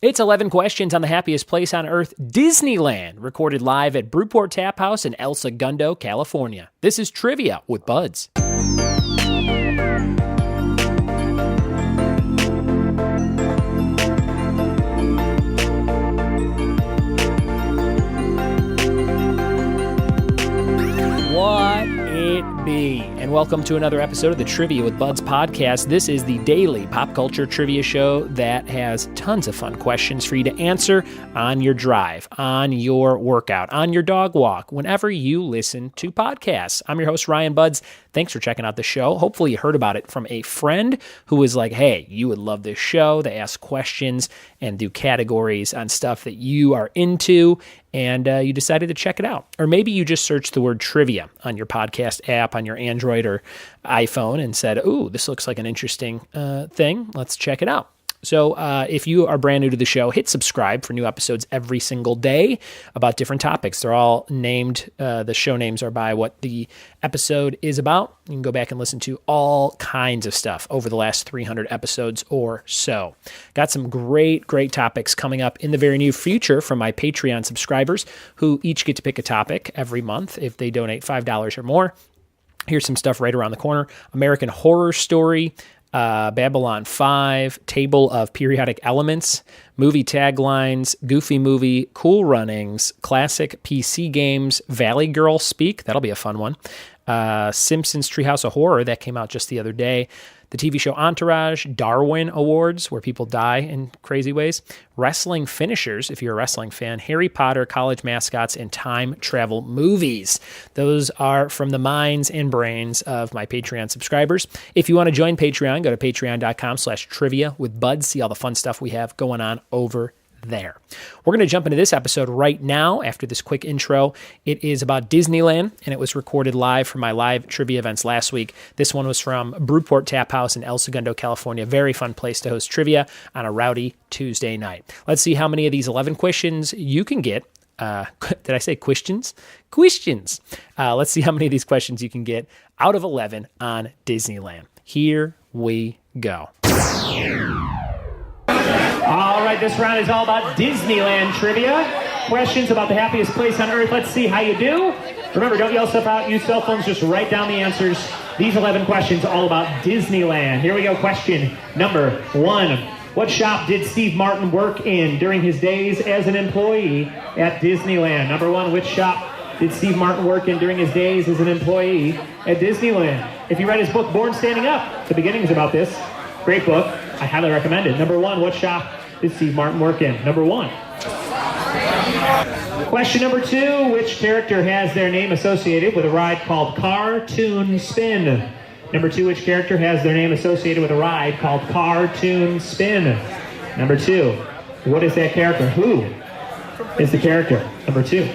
It's 11 questions on the happiest place on earth, Disneyland, recorded live at Brewport Tap House in El Segundo, California. This is Trivia with Buds. What it be? And welcome to another episode of the Trivia with Buds podcast. This is the daily pop culture trivia show that has tons of fun questions for you to answer on your drive, on your workout, on your dog walk, whenever you listen to podcasts. I'm your host, Ryan Buds. Thanks for checking out the show. Hopefully you heard about it from a friend who was like, hey, you would love this show. They ask questions and do categories on stuff that you are into, and you decided to check it out. Or maybe you just searched the word trivia on your podcast app on your Android or iPhone and said, ooh, this looks like an interesting thing. Let's check it out. So if you are brand new to the show, hit subscribe for new episodes every single day about different topics. They're all named, the show names are by what the episode is about. You can go back and listen to all kinds of stuff over the last 300 episodes or so. Got some great topics coming up in the very near future from my Patreon subscribers who each get to pick a topic every month if they donate $5 or more. Here's some stuff right around the corner. American Horror Story, Babylon 5, Table of Periodic Elements, movie taglines, Goofy Movie, Cool Runnings, classic PC games, Valley Girl Speak, that'll be a fun one, Simpsons Treehouse of Horror, that came out just the other day, the TV show Entourage, Darwin Awards, where people die in crazy ways, wrestling finishers, if you're a wrestling fan, Harry Potter, college mascots, and time travel movies. Those are from the minds and brains of my Patreon subscribers. If you want to join Patreon, go to patreon.com/trivia with Buds. See all the fun stuff we have going on over there. We're going to jump into this episode right now after this quick intro. It is about Disneyland, and it was recorded live from my live trivia events last week. This one was from Brewport Tap House in El Segundo, California. Very fun place to host trivia on a rowdy Tuesday night. Let's see how many of these 11 questions you can get. Did I say questions? Questions. Let's see how many of these questions you can get out of 11 on Disneyland. Here we go. All right, this round is all about Disneyland trivia. Questions about the happiest place on earth. Let's see how you do. Remember, don't yell stuff out. Use cell phones. Just write down the answers. These 11 questions all about Disneyland. Here we go. Question number 1. What shop did Steve Martin work in during his days as an employee at Disneyland? Number 1, which shop did Steve Martin work in during his days as an employee at Disneyland? If you read his book, Born Standing Up, the beginnings about this. Great book. I highly recommend it. Number 1, what shop did Steve Martin work in? Number 1. Question number 2, which character has their name associated with a ride called Cartoon Spin? Number 2, which character has their name associated with a ride called Cartoon Spin? Number 2, what is that character? Who is the character? Number 2.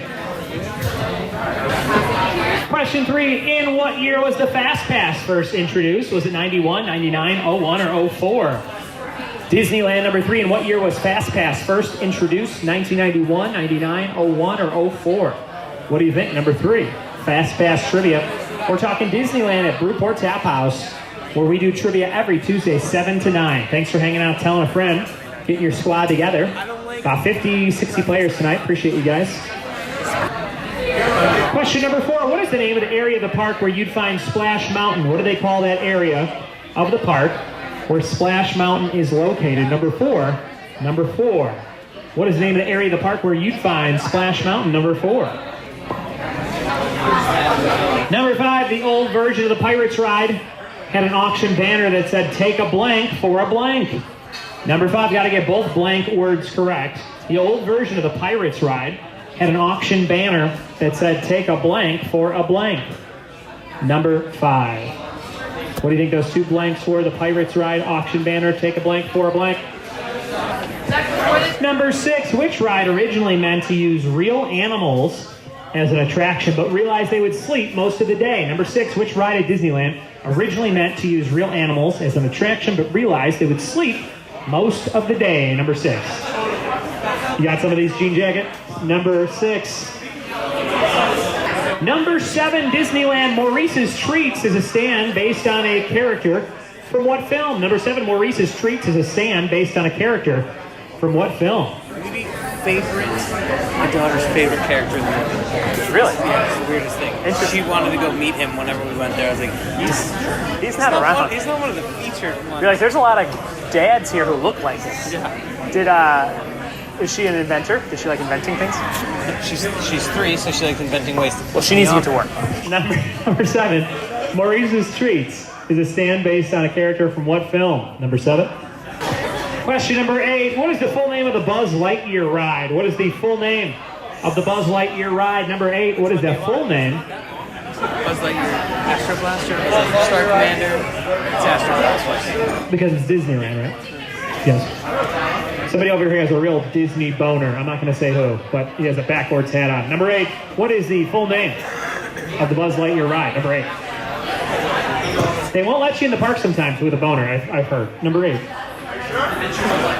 Question 3, in what year was the Fast Pass first introduced? Was it 91, 99, 01, or 04? Disneyland number 3, in what year was Fast Pass first introduced? 1991, 99, 01, or 04? What do you think? Number 3, Fast Pass trivia. We're talking Disneyland at Brewport Tap House, where we do trivia every Tuesday, 7 to 9. Thanks for hanging out, telling a friend, getting your squad together. About 50, 60 players tonight. Appreciate you guys. Question number 4, what is the name of the area of the park where you'd find Splash Mountain? What do they call that area of the park where Splash Mountain is located? Number 4, what is the name of the area of the park where you'd find Splash Mountain? Number 4. Number 5, the old version of the Pirates ride had an auction banner that said, take a blank for a blank. Number 5, got to get both blank words correct. The old version of the Pirates ride had an auction banner that said, take a blank for a blank. Number 5. What do you think those 2 blanks were? The Pirates ride, auction banner, take a blank for a blank. Number 6, which ride originally meant to use real animals as an attraction, but realized they would sleep most of the day? Number 6, which ride at Disneyland originally meant to use real animals as an attraction, but realized they would sleep most of the day? Number 6. You got some of these, Jean Jacket? Number 6. Number 7, Disneyland Maurice's Treats is a stand based on a character from what film? Number 7, Maurice's Treats is a stand based on a character from what film? Maybe my daughter's favorite character in the movie. Really? Yeah, it's the weirdest thing. She wanted to go meet him whenever we went there. I was like, He's not around. He's not one of the featured ones. You're like, there's a lot of dads here who look like him. Yeah. Is she an inventor? Does she like inventing things? She's 3, so she likes inventing ways to Well, she needs to get to work. Number 7, Maurice's Treats is a stand based on a character from what film? Number 7. Question number 8, what is the full name of the Buzz Lightyear ride? What is the full name of the Buzz Lightyear ride? Number 8, what is the full name? Buzz Lightyear, Astro Blaster, Star Commander, it's Astro Blaster. Because it's Disneyland, right? Yes. Somebody over here has a real Disney boner. I'm not going to say who, but he has a backwards hat on. Number 8, what is the full name of the Buzz Lightyear ride? Number 8. They won't let you in the park sometimes with a boner, I've heard. Number 8.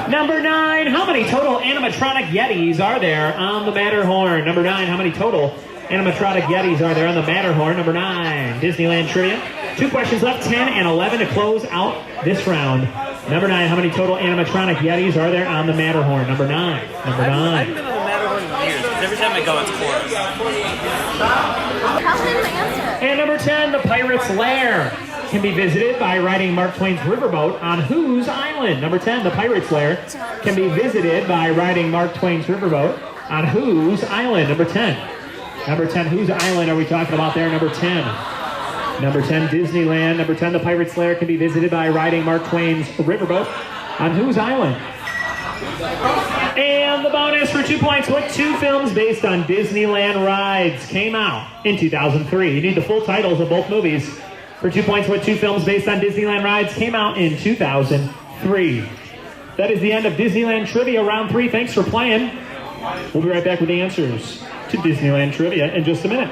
Number 9, how many total animatronic Yetis are there on the Matterhorn? Number 9, how many total animatronic Yetis are there on the Matterhorn? Number 9, Disneyland trivia. 2 questions left, 10 and 11 to close out this round. Number 9, how many total animatronic Yetis are there on the Matterhorn? Number 9. I haven't been on the Matterhorn in years, because every time I go, it's chorus. And number 10, the Pirate's Lair can be visited by riding Mark Twain's riverboat on whose island? Number 10, the Pirate's Lair can be visited by riding Mark Twain's riverboat on whose island? Number 10. Number 10, whose island are we talking about there? Number 10. Number 10, Disneyland. Number 10, the Pirate's Lair can be visited by riding Mark Twain's riverboat on whose island? And the bonus for 2 points. What 2 films based on Disneyland rides came out in 2003? You need the full titles of both movies. For 2 points, what 2 films based on Disneyland rides came out in 2003? That is the end of Disneyland Trivia Round 3. Thanks for playing. We'll be right back with the answers to Disneyland Trivia in just a minute.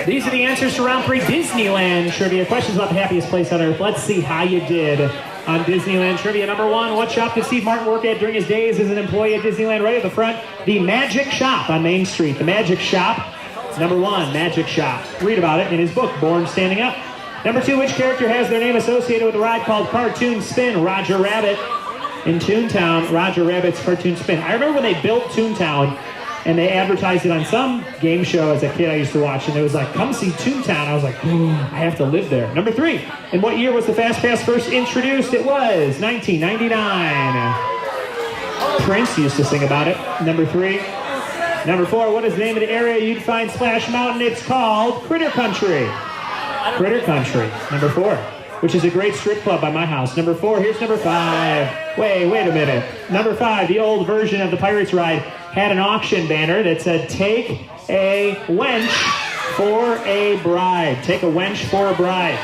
These are the answers to Round 3 Disneyland Trivia. Questions about the happiest place on earth. Let's see how you did on Disneyland Trivia. Number 1, what shop did Steve Martin work at during his days as an employee at Disneyland? Right at the front, the Magic Shop on Main Street. The Magic Shop. Number 1, Magic Shop. Read about it in his book, Born Standing Up. Number 2, which character has their name associated with a ride called Cartoon Spin? Roger Rabbit. In Toontown, Roger Rabbit's Cartoon Spin. I remember when they built Toontown and they advertised it on some game show as a kid I used to watch, and it was like, come see Toontown. I was like, I have to live there. Number 3, in what year was the Fast Pass first introduced? It was 1999. Prince used to sing about it. Number 3. Number 4, what is the name of the area you'd find Splash Mountain? It's called Critter Country. Critter Country. Number 4, which is a great strip club by my house. Number 4, here's number 5. Wait a minute. Number 5, the old version of the Pirates ride had an auction banner that said, take a wench for a bride. Take a wench for a bride.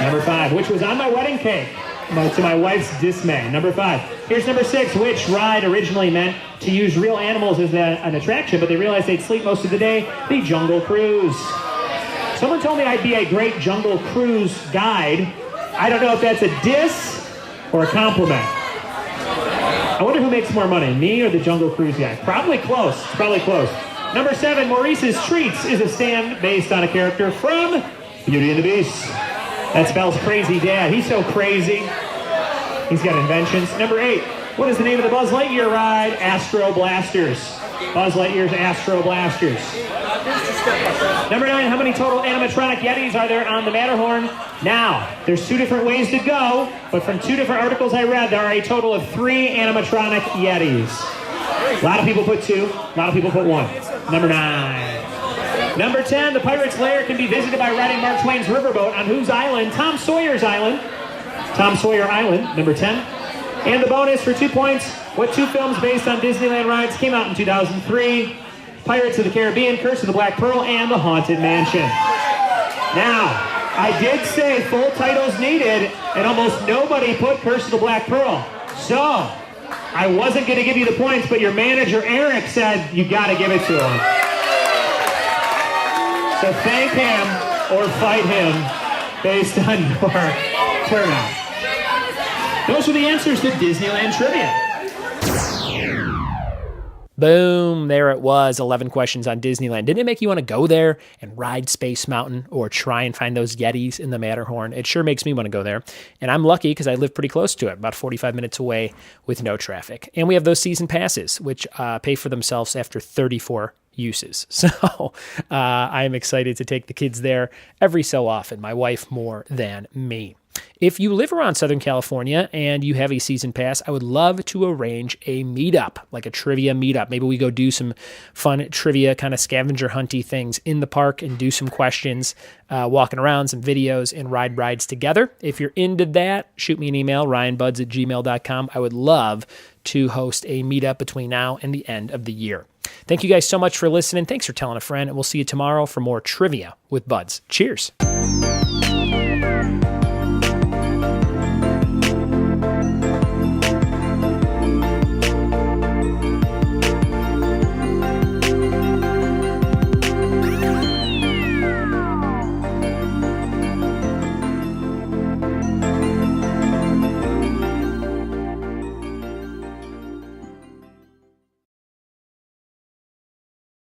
Number 5, which was on my wedding cake, to my wife's dismay. Number 5. Here's number 6, which ride originally meant to use real animals as an attraction, but they realized they'd sleep most of the day? The Jungle Cruise. Someone told me I'd be a great Jungle Cruise guide. I don't know if that's a diss or a compliment. I wonder who makes more money, me or the Jungle Cruise guy? Probably close. Probably close. Number 7, Maurice's Treats is a stand based on a character from Beauty and the Beast. That spells Crazy Dad. He's so crazy. He's got inventions. Number 8, what is the name of the Buzz Lightyear ride? Astro Blasters. Buzz Lightyear's Astro Blasters. Number 9, how many total animatronic Yetis are there on the Matterhorn? Now, there's 2 different ways to go, but from 2 different articles I read, there are a total of 3 animatronic Yetis. A lot of people put 2, a lot of people put 1. Number 9. Number 10, the Pirate's Lair can be visited by riding Mark Twain's riverboat on whose island? Tom Sawyer's Island. Tom Sawyer Island, number 10. And the bonus for 2 points, what 2 films based on Disneyland rides came out in 2003? Pirates of the Caribbean, Curse of the Black Pearl, and The Haunted Mansion. Now, I did say full titles needed, and almost nobody put Curse of the Black Pearl. So, I wasn't going to give you the points, but your manager, Eric, said you got to give it to him. So thank him or fight him based on your turnout. Those are the answers to Disneyland Trivia. Boom, there it was, 11 questions on Disneyland. Didn't it make you want to go there and ride Space Mountain or try and find those Yetis in the Matterhorn? It sure makes me want to go there. And I'm lucky because I live pretty close to it, about 45 minutes away with no traffic. And we have those season passes, which pay for themselves after 34 uses. So I am excited to take the kids there every so often, my wife more than me. If you live around Southern California and you have a season pass, I would love to arrange a meetup, like a trivia meetup. Maybe we go do some fun trivia, kind of scavenger hunty things in the park and do some questions, walking around, some videos, and ride rides together. If you're into that, shoot me an email, ryanbuds@gmail.com. I would love to host a meetup between now and the end of the year. Thank you guys so much for listening. Thanks for telling a friend, and we'll see you tomorrow for more Trivia with Buds. Cheers.